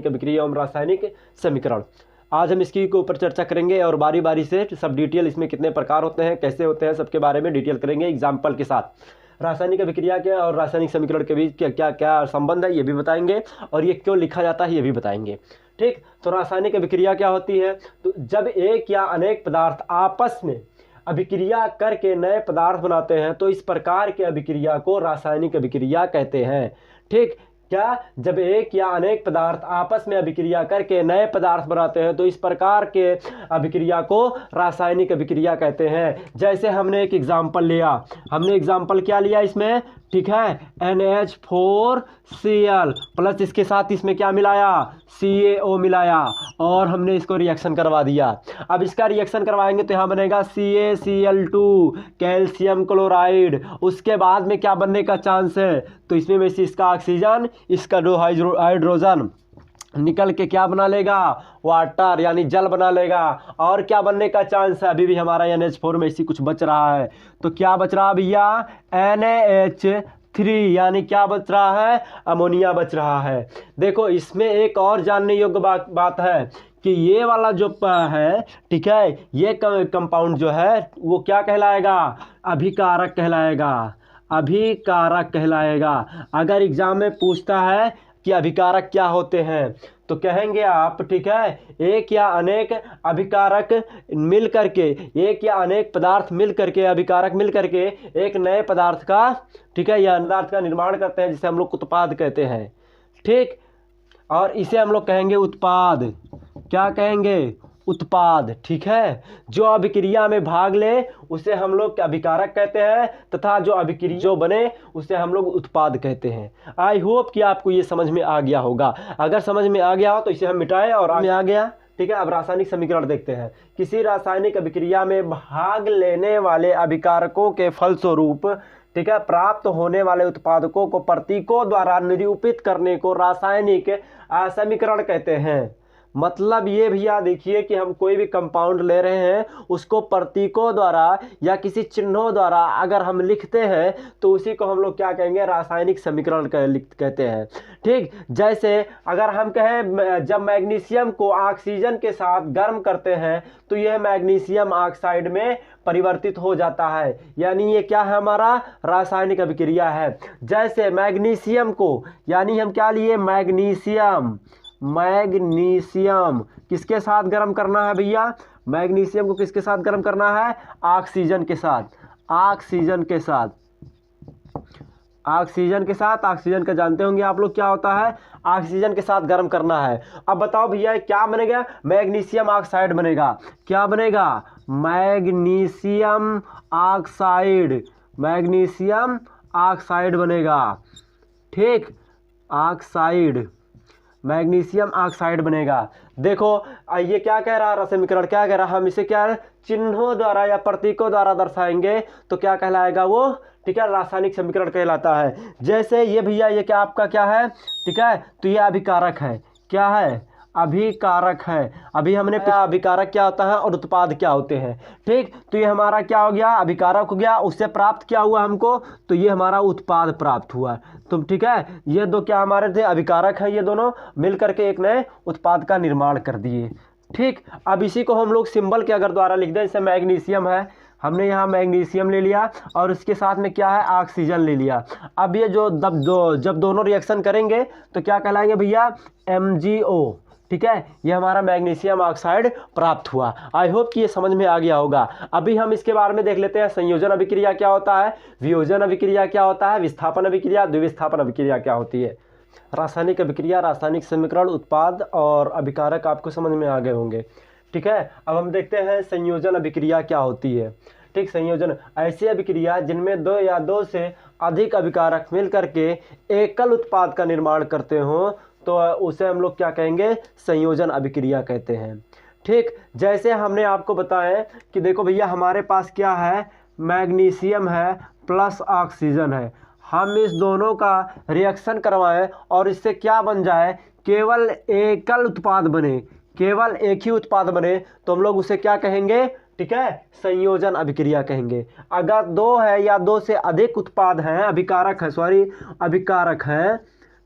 रासायनिक अभिक्रिया एवं रासायनिक समीकरण। आज हम इसके ऊपर चर्चा करेंगे और बारी बारी से सब डिटेल, इसमें कितने प्रकार होते हैं, कैसे होते हैं, सबके बारे में डिटेल करेंगे एग्जाम्पल के साथ। रासायनिक अभिक्रिया के और रासायनिक समीकरण के बीच क्या क्या संबंध है ये भी बताएंगे, और ये क्यों लिखा जाता है ये भी बताएंगे। ठीक, तो रासायनिक अभिक्रिया क्या होती है? तो जब एक या अनेक पदार्थ आपस में अभिक्रिया करके नए पदार्थ बनाते हैं तो इस प्रकार के अभिक्रिया को रासायनिक अभिक्रिया कहते हैं। ठीक, क्या? जब एक या अनेक पदार्थ आपस में अभिक्रिया करके नए पदार्थ बनाते हैं तो इस प्रकार के अभिक्रिया को रासायनिक अभिक्रिया कहते हैं। जैसे हमने एक एग्जाम्पल लिया, हमने एग्जाम्पल क्या लिया इसमें? ठीक है, NH4Cl प्लस इसके साथ इसमें क्या मिलाया? CaO मिलाया, और हमने इसको रिएक्शन करवा दिया। अब इसका रिएक्शन करवाएंगे तो यहाँ बनेगा CaCl2 कैल्शियम क्लोराइड। उसके बाद में क्या बनने का चांस है? तो इसमें में से इसका ऑक्सीजन, इसका दो हाइड्रोजन निकल के क्या बना लेगा? वाटर यानी जल बना लेगा। और क्या बनने का चांस है? अभी भी हमारा NH4 में इसी कुछ बच रहा है। तो क्या बच रहा भैया? NaH3 यानी क्या बच रहा है? अमोनिया बच रहा है। देखो इसमें एक और जानने योग्य बात है कि ये वाला जो है, ठीक है, ये कंपाउंड जो है वो क्या कहलाएगा? अभिकारक कहलाएगा। अभिकारक कहलाएगा। अगर एग्जाम में पूछता है कि अभिकारक क्या होते हैं तो कहेंगे आप, ठीक है, एक या अनेक अभिकारक मिल करके, एक या अनेक पदार्थ मिल करके, अभिकारक मिल करके एक नए पदार्थ का, ठीक है, या पदार्थ का निर्माण करते हैं जिसे हम लोग उत्पाद कहते हैं। ठीक, और इसे हम लोग कहेंगे उत्पाद। क्या कहेंगे? उत्पाद। ठीक है, जो अभिक्रिया में भाग ले उसे हम लोग अभिकारक कहते हैं, तथा जो अभिक्रिया जो बने उसे हम लोग उत्पाद कहते हैं। आई होप कि आपको ये समझ में आ गया होगा। अगर समझ में आ गया हो तो इसे हम मिटाएं, और में आ गया। ठीक है, अब रासायनिक समीकरण देखते हैं। किसी रासायनिक अभिक्रिया में भाग लेने वाले अभिकारकों के फलस्वरूप, ठीक है, प्राप्त होने वाले उत्पादकों को प्रतीकों द्वारा निरूपित करने को रासायनिक समीकरण कहते हैं। मतलब ये भैया देखिए कि हम कोई भी कंपाउंड ले रहे हैं, उसको प्रतीकों द्वारा या किसी चिन्हों द्वारा अगर हम लिखते हैं तो उसी को हम लोग क्या कहेंगे? रासायनिक समीकरण कहते हैं। ठीक, जैसे अगर हम कहें जब मैग्नीशियम को ऑक्सीजन के साथ गर्म करते हैं तो यह मैग्नीशियम ऑक्साइड में परिवर्तित हो जाता है, यानी ये क्या है? हमारा रासायनिक अभिक्रिया है। जैसे मैग्नीशियम को, यानी हम क्या लिए? मैग्नीशियम किसके साथ गर्म करना है भैया? मैग्नीशियम को किसके साथ गर्म करना है? ऑक्सीजन के साथ। ऑक्सीजन के साथ। ऑक्सीजन के साथ। ऑक्सीजन का जानते होंगे आप लोग क्या होता है? ऑक्सीजन के साथ गर्म करना है। अब बताओ भैया क्या बनेगा? मैग्नीशियम ऑक्साइड बनेगा। क्या बनेगा? Magnesium oxide. मैग्नीशियम ऑक्साइड बनेगा। ठीक, ऑक्साइड, मैग्नीशियम ऑक्साइड बनेगा। देखो ये क्या कह रहा है? समीकरण क्या कह रहा है? हम इसे क्या चिन्हों द्वारा या प्रतीकों द्वारा दर्शाएंगे तो क्या कहलाएगा वो? ठीक है, रासायनिक समीकरण कहलाता है। जैसे ये भैया, ये क्या आपका क्या है? ठीक है, तो ये अभिकारक है। क्या है? अभिकारक है। अभी हमने अभिकारक क्या होता है और उत्पाद क्या होते हैं। ठीक, तो ये हमारा क्या हो गया? अभिकारक हो गया। उससे प्राप्त क्या हुआ हमको? तो ये हमारा उत्पाद प्राप्त हुआ। तो ठीक है, ये दो क्या हमारे थे? अभिकारक हैं। ये दोनों मिल करके एक नए उत्पाद का निर्माण कर दिए। ठीक, अब इसी को हम लोग सिंबल के अगर द्वारा लिख दें, जैसे मैग्नीशियम है, हमने यहाँ मैग्नीशियम ले लिया और इसके साथ में क्या है? ऑक्सीजन ले लिया। अब ये जब दोनों रिएक्शन करेंगे तो क्या कहलाएंगे भैया? MgO। ठीक है, ये हमारा मैग्नीशियम ऑक्साइड प्राप्त हुआ। आई होप कि ये समझ में आ गया होगा। अभी हम इसके बारे में देख लेते हैं। संयोजन अभिक्रिया क्या होता है, वियोजन अभिक्रिया क्या होता है, विस्थापन अभिक्रिया, द्विविस्थापन अभिक्रिया क्या होती है। रासायनिक अभिक्रिया, रासायनिक समीकरण, उत्पाद और अभिकारक आपको समझ में आ गए होंगे। ठीक है, अब हम देखते हैं संयोजन अभिक्रिया क्या होती है। ठीक, संयोजन ऐसी अभिक्रिया जिनमें दो या दो से अधिक अभिकारक मिल करके एकल उत्पाद का निर्माण करते हों तो उसे हम लोग क्या कहेंगे? संयोजन अभिक्रिया कहते हैं। ठीक, जैसे हमने आपको बताया कि देखो भैया हमारे पास क्या है? मैग्नीशियम है प्लस ऑक्सीजन है। हम इस दोनों का रिएक्शन करवाएं और इससे क्या बन जाए? केवल एकल उत्पाद बने, केवल एक ही उत्पाद बने तो हम लोग उसे क्या कहेंगे? ठीक है, संयोजन अभिक्रिया कहेंगे। अगर दो है या दो से अधिक उत्पाद हैं, अभिकारक है, अभिकारक हैं,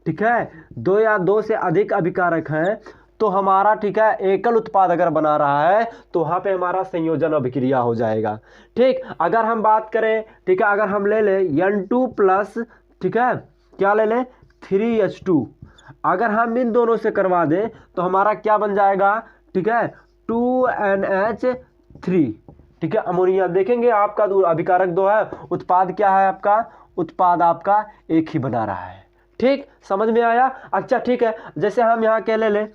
ठीक है, दो या दो से अधिक अभिकारक हैं तो हमारा, ठीक है, एकल उत्पाद अगर बना रहा है तो वहाँ पे हमारा संयोजन अभिक्रिया हो जाएगा। ठीक, अगर हम बात करें, ठीक है, अगर हम ले लें N2 प्लस, ठीक है, क्या ले लें 3H2, अगर हम इन दोनों से करवा दें तो हमारा क्या बन जाएगा, ठीक है, 2NH3, ठीक है, अमोनिया। देखेंगे आपका अभिकारक दो है, उत्पाद क्या है आपका, उत्पाद आपका एक ही बना रहा है। ठीक, समझ में आया। अच्छा ठीक है, जैसे हम यहाँ के ले लें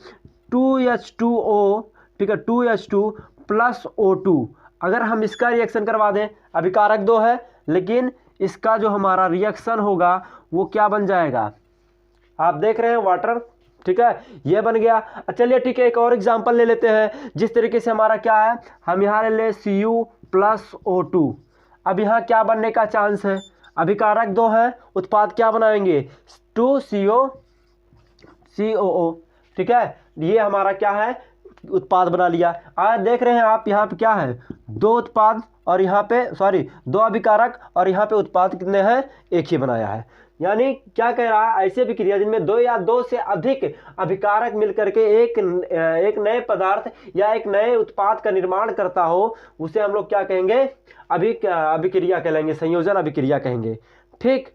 2H2O, ठीक है, 2H2 प्लस O2, अगर हम इसका रिएक्शन करवा दें, अभिकारक दो है लेकिन इसका जो हमारा रिएक्शन होगा वो क्या बन जाएगा, आप देख रहे हैं वाटर, ठीक है, ये बन गया। चलिए ठीक है, एक और एग्जांपल ले लेते हैं। जिस तरीके से हमारा क्या है, हम यहाँ ले लें Cu प्लस O2, अब यहाँ क्या बनने का चांस है, अभिकारक दो है, उत्पाद क्या बनाएंगे 2COCOO, ठीक है, ये हमारा क्या है, उत्पाद बना लिया। आज देख रहे हैं आप यहाँ पे क्या है, दो उत्पाद और यहाँ पे सॉरी दो अभिकारक और यहाँ पे उत्पाद कितने हैं, एक ही बनाया है। यानी क्या कह रहा है, ऐसे विक्रिया जिनमें दो या दो से अधिक अभिकारक मिलकर के एक नए पदार्थ या एक नए उत्पाद का निर्माण करता हो, उसे हम लोग क्या कहेंगे, अभिक्रिया कहलाएंगे, संयोजन अभिक्रिया कहेंगे। ठीक,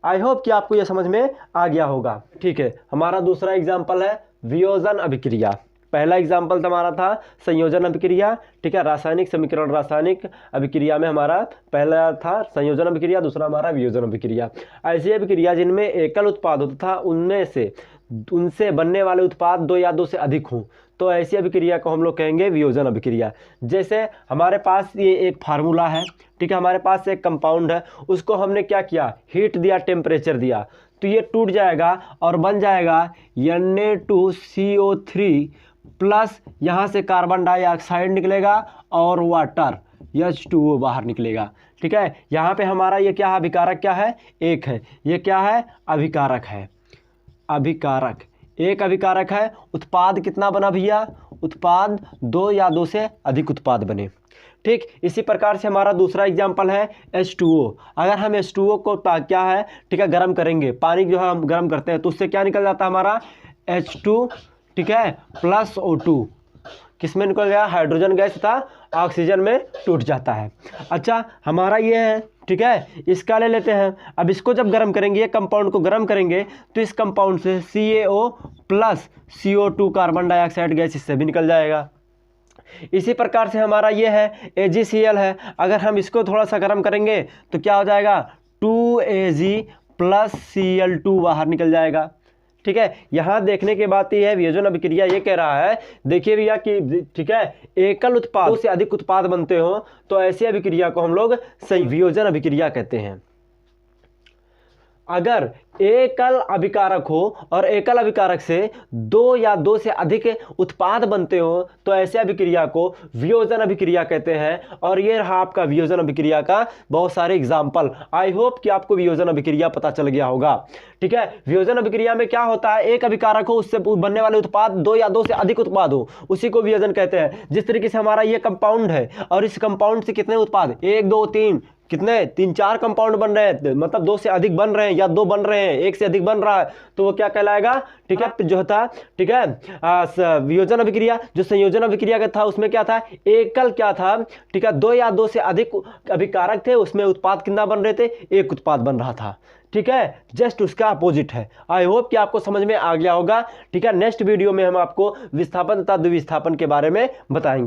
आई होप कि आपको यह समझ में आ गया होगा। ठीक है, हमारा दूसरा एग्जाम्पल है वियोजन अभिक्रिया। पहला एग्जाम्पल हमारा था संयोजन अभिक्रिया, ठीक है, रासायनिक समीकरण, रासायनिक अभिक्रिया में हमारा पहला था संयोजन अभिक्रिया, दूसरा हमारा वियोजन अभिक्रिया। ऐसी अभिक्रिया जिनमें एकल उत्पाद होता था, उनसे बनने वाले उत्पाद दो या दो से अधिक हों, तो ऐसी अभिक्रिया को हम लोग कहेंगे वियोजन अभिक्रिया। जैसे हमारे पास ये एक फार्मूला है, ठीक है, हमारे पास एक कंपाउंड है, उसको हमने क्या किया, हीट दिया, टेम्परेचर दिया, तो ये टूट जाएगा और बन जाएगा Na2CO3 प्लस यहाँ से कार्बन डाइऑक्साइड निकलेगा और वाटर H2O बाहर निकलेगा। ठीक है, यहाँ पे हमारा ये क्या है, अभिकारक क्या है, एक है, ये क्या है, अभिकारक है, अभिकारक एक अभिकारक है। उत्पाद कितना बना भैया, उत्पाद दो या दो से अधिक उत्पाद बने। ठीक, इसी प्रकार से हमारा दूसरा एग्जाम्पल है H2O। अगर हम H2O को क्या है, ठीक है, गर्म करेंगे, पानी जो है हम गर्म करते हैं तो उससे क्या निकल जाता है हमारा H2, ठीक है, प्लस O2, किस में निकल गया, हाइड्रोजन गैस था, ऑक्सीजन में टूट जाता है। अच्छा, हमारा ये है, ठीक है, इसका ले लेते हैं। अब इसको जब गर्म करेंगे, ये कंपाउंड को गर्म करेंगे तो इस कंपाउंड से CaO plus CO2 carbon dioxide gas इससे भी निकल जाएगा। इसी प्रकार से हमारा ये है AgCl है, अगर हम इसको थोड़ा सा गर्म करेंगे तो क्या हो जाएगा, 2Ag प्लस Cl2 बाहर निकल जाएगा। ठीक है, यहाँ देखने के बाद ये है वियोजन अभिक्रिया ये कह रहा है, देखिए भैया कि ठीक है, एकल उत्पाद से अधिक उत्पाद बनते हो तो ऐसी अभिक्रिया को हम लोग वियोजन अभिक्रिया कहते हैं। अगर एकल अभिकारक हो और एकल अभिकारक से दो या दो से अधिक उत्पाद बनते हो तो ऐसे अभिक्रिया को वियोजन अभिक्रिया कहते हैं। और ये रहा आपका वियोजन अभिक्रिया का बहुत सारे एग्जाम्पल। आई होप कि आपको वियोजन अभिक्रिया पता चल गया होगा। ठीक है, वियोजन अभिक्रिया में क्या होता है, एक अभिकारक हो, उससे बनने वाले उत्पाद दो या दो से अधिक उत्पाद हो, उसी को वियोजन कहते हैं। जिस तरीके से हमारा ये कंपाउंड है और इस कंपाउंड से कितने उत्पाद, एक दो तीन, कितने, तीन चार कंपाउंड बन रहे हैं, मतलब दो से अधिक बन रहे हैं या दो बन रहे हैं, एक से अधिक बन रहा है, तो वो क्या कहलाएगा, ठीक है, जो था, ठीक है, वियोजन अभिक्रिया। जो संयोजन अभिक्रिया का था उसमें क्या था, एकल क्या था, ठीक है, दो या दो से अधिक अभिकारक थे, उसमें उत्पाद कितना बन रहे थे, एक उत्पाद बन रहा था। ठीक है, जस्ट उसका अपोजिट है। आई होप कि आपको समझ में आ गया होगा। ठीक है, नेक्स्ट वीडियो में हम आपको विस्थापन तथा द्विविस्थापन के बारे में बताएंगे।